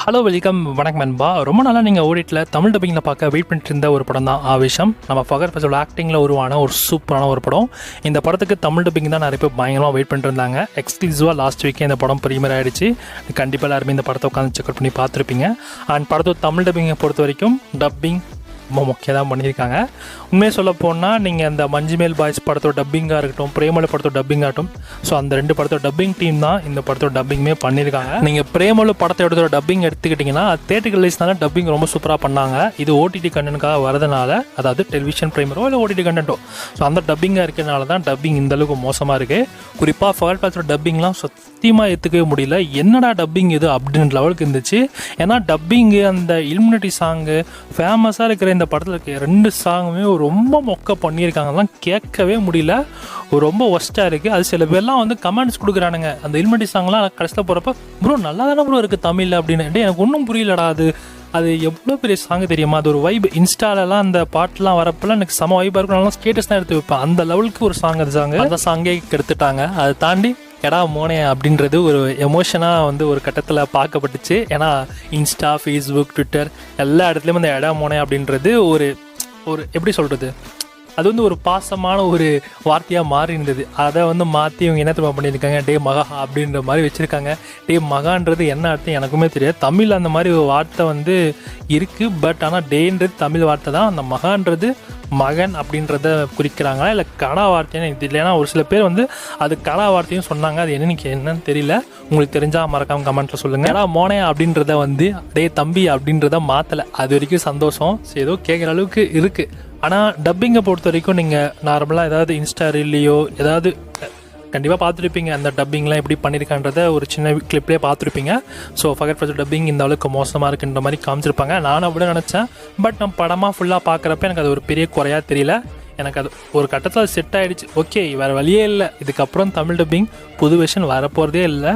Hello welcome வணக்கம் நண்பா. ரொம்ப நாளாக நீங்கள் ஓடிட்டில் தமிழ் டப்பிங்கில் பார்க்க வெயிட் பண்ணிட்டு இருந்த ஒரு படம் தான் ஆவேஷம். நம்ம ஃபகத் ஃபாசிலோட ஆக்டிங்கில் உருவான ஒரு சூப்பரான ஒரு படம். இந்த படத்துக்கு தமிழ் டப்பிங் தான் நிறைய பேர் பயங்கரமாக வெயிட் பண்ணிட்டு இருந்தாங்க. எக்ஸ்க்ளூசிவாக லாஸ்ட் வீக்கே இந்த படம் ப்ரீமியர் ஆகிடுச்சு. கண்டிப்பாக எல்லாருமே இந்த படத்தை உட்காந்து செக் அவுட் பண்ணி பார்த்துருப்பீங்க. அண்ட் படத்தோட தமிழ் டப்பிங்கை பொறுத்த வரைக்கும் டப்பிங் ரொம்ப முக்கியம் தான் பண்ணியிருக்காங்க. உண்மையை சொல்ல போனால் நீங்கள் அந்த மஞ்சுமேல் பாய்ஸ் படத்தோட டப்பிங்காக இருக்கட்டும், பிரேமலு படத்தோட டப்பிங் ஆகட்டும், ஸோ அந்த ரெண்டு படத்தோட டப்பிங் டீம் தான் இந்த படத்தோட டப்பிங்குமே பண்ணியிருக்காங்க. நீங்கள் பிரேமலு படத்தோட டப்பிங் எடுத்துக்கிட்டிங்கன்னா தேட்டர் ரிலீஸ்னால டப்பிங் ரொம்ப சூப்பராக பண்ணாங்க. இது ஓடிடி கண்டென்ட்காக வரதுனால, அதாவது டெலிவிஷன் பிரேமரோ இல்லை ஓடிடி கண்டென்ட்டோ, ஸோ அந்த டப்பிங்காக இருக்கிறதுனால தான் டப்பிங் இந்தளவுக்கு மோசமாக இருக்குது. குறிப்பாக ஃபகத் ஃபாசிலோட டப்பிங்லாம் சத்தியமாக ஏற்றுக்கவே முடியல. என்னடா டப்பிங் இது அப்படின்ற லெவலுக்கு இருந்துச்சு. ஏன்னா டப்பிங்கு அந்த இலுமினேட்டி சாங்கு ஃபேமஸாக இருக்கிற இந்த படத்தில் இருக்க ரெண்டு சாங்குமே ரொம்ப மொக்க பண்ணியிருக்காங்கலாம், கேட்கவே முடியல. ரொம்ப ஒஸ்ட்டாக இருக்குது. அது சில பேர்லாம் வந்து கமெண்ட்ஸ் கொடுக்குறானுங்க அந்த இலுமினேட்டி சாங்லாம் கடைசியில் போகிறப்ப, ப்ரோ நல்லா தானே ப்ரோ இருக்குது தமிழில் அப்படின்னு. எனக்கு ஒன்றும் புரியலடா. அது எவ்வளோ பெரிய சாங்கு தெரியுமா? அது ஒரு வைப். இன்ஸ்டாலெலாம் அந்த பாட்டெலாம் வரப்பெல்லாம் எனக்கு செம வைப்பாக இருக்கும். நல்லா ஸ்டேட்டஸ் தான் எடுத்து வைப்பேன். அந்த லெவலுக்கு ஒரு சாங் அது சாங்கு. அந்த சாங்கே கெடுத்துட்டாங்க. அதை தாண்டி எடா மோனே அப்படின்றது ஒரு எமோஷனாக வந்து ஒரு கட்டத்தில் பார்க்கப்பட்டுச்சு. ஏன்னா இன்ஸ்டா, ஃபேஸ்புக், ட்விட்டர் எல்லா இடத்துலையும் அந்த எடா மோனே அப்படின்றது ஒரு எப்படி சொல்கிறது, அது வந்து ஒரு பாசமான ஒரு வார்த்தையாக மாறி இருந்தது. அதை வந்து மாற்றி இவங்க என்ன தெரியுமா பண்ணியிருக்காங்க, டே மகா அப்படின்ற மாதிரி வச்சுருக்காங்க. டே மகான்றது என்ன அர்த்தம் எனக்குமே தெரியாது. தமிழ் அந்த மாதிரி ஒரு வார்த்தை வந்து இருக்குது. பட் ஆனால் டேன்றது தமிழ் வார்த்தை தான். அந்த மகான்றது மகன் அப்படின்றத குறிக்கிறாங்களா இல்லை கனா வார்த்தைன்னு எனக்கு தெரியல. ஏன்னா ஒரு சில பேர் வந்து அது கனா வார்த்தையும் சொன்னாங்க. அது என்னன்னு தெரியல. உங்களுக்கு தெரிஞ்சால் மறக்காமல் கமெண்ட்டில் சொல்லுங்கள். ஏன்னா மோனே அப்படின்றத வந்து டே தம்பி அப்படின்றத மாற்றலை. அது வரைக்கும் சந்தோஷம். ஏதோ கேட்குற அளவுக்கு இருக்குது. ஆனால் டப்பிங்கை பொறுத்த வரைக்கும் நீங்கள் நார்மலாக ஏதாவது இன்ஸ்டா ரீல்லையோ ஏதாவது கண்டிப்பாக பார்த்துருப்பீங்க. அந்த டப்பிங்லாம் எப்படி பண்ணியிருக்கான்றத ஒரு சின்ன கிளிப்லேயே பார்த்துருப்பீங்க. ஸோ ஃபகத் ஃபாசில் டப்பிங் இந்த அளவுக்கு மோசமாக இருக்குன்ற மாதிரி காமிச்சிருப்பாங்க. நானும் அப்படி நினச்சேன். பட் நம்ம படமாக ஃபுல்லாக பார்க்குறப்ப எனக்கு அது ஒரு பெரிய குறையாக தெரியல. எனக்கு அது ஒரு கட்டத்தில் செட் ஆகிடுச்சு. ஓகே, வேறு வழியே இல்லை. இதுக்கப்புறம் தமிழ் டப்பிங் புது வெர்ஷன் வரப்போகிறதே இல்லை.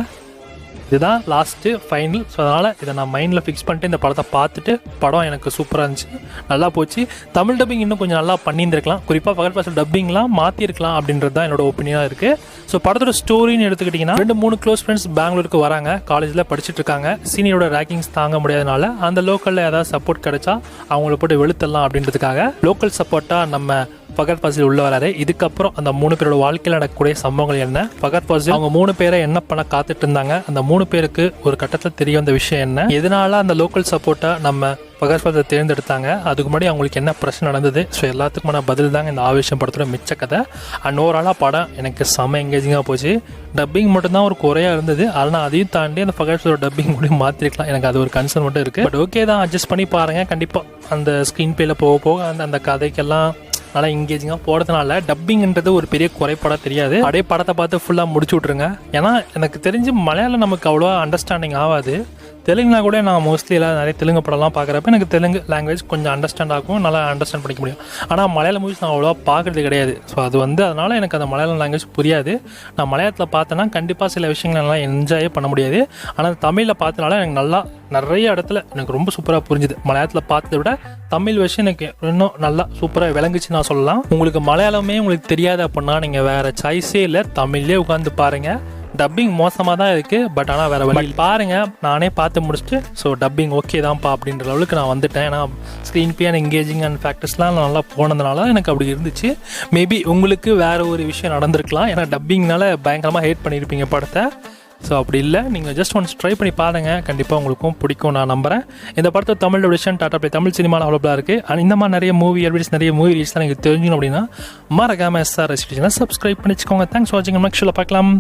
இதுதான் லாஸ்ட்டு ஃபைனல். ஸோ அதனால் இதை நான் மைண்டில் ஃபிக்ஸ் பண்ணிட்டு இந்த படத்தை பார்த்துட்டு, படம் எனக்கு சூப்பராக இருந்துச்சு, நல்லா போச்சு. தமிழ் டப்பிங் இன்னும் கொஞ்சம் நல்லா பண்ணியிருந்துருக்கலாம். குறிப்பாக ஃபகத் ஃபாசில் டப்பிங்லாம் மாற்றிருக்கலாம் அப்படின்றது தான் என்னோட ஒப்பீனியனாக இருக்குது. ஸோ படத்தோட ஸ்டோரின்னு எடுத்துக்கிட்டிங்கன்னா 2-3 க்ளோஸ் ஃப்ரெண்ட்ஸ் பெங்களூருக்கு வராங்க. காலேஜில் படிச்சுட்டு இருக்காங்க. சீனியரோட ரேக்கிங்ஸ் தாங்க முடியாதனால அந்த லோக்கலில் ஏதாவது சப்போர்ட் கிடைச்சா அவங்கள போட்டு வெளுத்தலாம் அப்படின்றதுக்காக லோக்கல் சப்போர்ட்டாக நம்ம ஃபகத் ஃபாசில் உள்ள வராரு. இதுக்கப்புறம் அந்த 3 பேரோட வாழ்க்கையில் நடக்கக்கூடிய சம்பவங்கள் என்ன, ஃபகத் ஃபாசில் அவங்க 3 பேரை என்ன பண்ண காத்துட்டு இருந்தாங்க, அந்த 3 பேருக்கு ஒரு கட்டத்தில் தெரிய வந்த விஷயம் என்ன, எதனால அந்த லோக்கல் சப்போர்ட்டை நம்ம ஃபகத் ஃபாசிலை தேர்ந்தெடுத்தாங்க, அதுக்கு முன்னாடி அவங்களுக்கு என்ன பிரச்சனை நடந்தது, ஸோ எல்லாத்துக்குமான பதில் தாங்க இந்த ஆவேஷம் படத்தோட மிச்ச கதை. அண்ட் ஓவராலாக படம் எனக்கு செம்ம எங்கேஜிங்காக போச்சு. டப்பிங் மட்டும்தான் ஒரு குறையாக இருந்தது. ஆனால் அதையும் தாண்டி அந்த ஃபகத் ஃபாசிலோட டப்பிங் கூட மாற்றிருக்கலாம். எனக்கு அது ஒரு கன்சர்ன் மட்டும் இருக்குது. பட் ஓகே தான், அட்ஜஸ்ட் பண்ணி பாருங்கள். கண்டிப்பாக அந்த ஸ்க்ரீன் பிளேயில் போக போக அந்த கதைக்கெல்லாம் நல்லா எங்கேஜிங்காக போகிறதுனால டப்பிங்ன்றது ஒரு பெரிய குறைபாடாக தெரியாது. அப்படியே படத்தை பார்த்து ஃபுல்லாக முடிச்சு விட்ருங்க. ஏன்னா எனக்கு தெரிஞ்சு மலையாளம் நமக்கு அவ்வளோவா அண்டர்ஸ்டாண்டிங் ஆகாது. தெலுங்குனா கூட நான் மோஸ்ட்லி எல்லாம் நிறைய தெலுங்கு படம்லாம் பார்க்குறப்ப எனக்கு தெலுங்கு லாங்குவேஜ் கொஞ்சம் அண்டர்ஸ்டாண்ட் ஆகும், நல்லா அண்டர்ஸ்டாண்ட் பண்ணிக்க முடியும். ஆனால் மலையாள மூவிஸ் நான் அவ்வளோவா பார்க்குறது கிடையாது. ஸோ அது வந்து அதனால் எனக்கு அந்த மலையாளம் லாங்குவேஜ் புரியாது. நான் மலையாளத்தில் பார்த்தேன்னா கண்டிப்பாக சில விஷயங்கள் நல்லா என்ஜாயே பண்ண முடியாது. ஆனால் தமிழில் பார்த்தனால எனக்கு நல்லா நிறைய இடத்துல எனக்கு ரொம்ப சூப்பராக புரிஞ்சுது. மலையாளத்தில் பார்த்ததை விட தமிழ் விஷயம் எனக்கு இன்னும் நல்லா சூப்பராக விளங்குச்சு நான் சொல்லலாம். உங்களுக்கு மலையாளமே உங்களுக்கு தெரியாது அப்படின்னா நீங்கள் வேறு சாய்ஸே இல்லை, தமிழ்லேயே உட்காந்து பாருங்கள். டப்பிங் மோசமாக தான் இருக்குது. பட் ஆனால் வேறு வழி பாருங்கள். நானே பார்த்து முடிச்சுட்டு ஸோ டப்பிங் ஓகே தான்ப்பா அப்படின்ற லெவலுக்கு நான் வந்துட்டேன். ஏன்னா screen play and engaging and ஃபேக்டர்ஸ்லாம் நல்லா போனதுனால எனக்கு அப்படி இருந்துச்சு. மேபி உங்களுக்கு வேறு ஒரு விஷயம் நடந்திருக்கலாம். ஏன்னா டப்பிங்னால பயங்கரமாக ஹேட் பண்ணியிருப்பீங்க படத்தை. ஸோ அப்படி இல்லை, நீங்கள் ஜஸ்ட் ஒன்ஸ் ட்ரை பண்ணி பாருங்கள். கண்டிப்பாக உங்களுக்கும் பிடிக்கும் நான் நம்புகிறேன். இந்த படத்தை தமிழ் எடிஷன் டாடா ப்ளே தமிழ் சினிமாவில் அவைலபிளாக இருக்குது. அண்ட் இந்த மாதிரி நிறைய மூவி அட்வைஸ், நிறைய மூவி ரீல்ஸ் தான் எனக்கு தெரிஞ்சுக்கணும் அப்படின்னா மறக்காமல் SR ரசிச்சுன்னா சப்ஸ்கிரைப் பண்ணிச்சுக்கோங்க. தேங்க்ஸ் ஃபார் வாட்சிங். நெக்ஸ்ட் பார்க்கலாம்.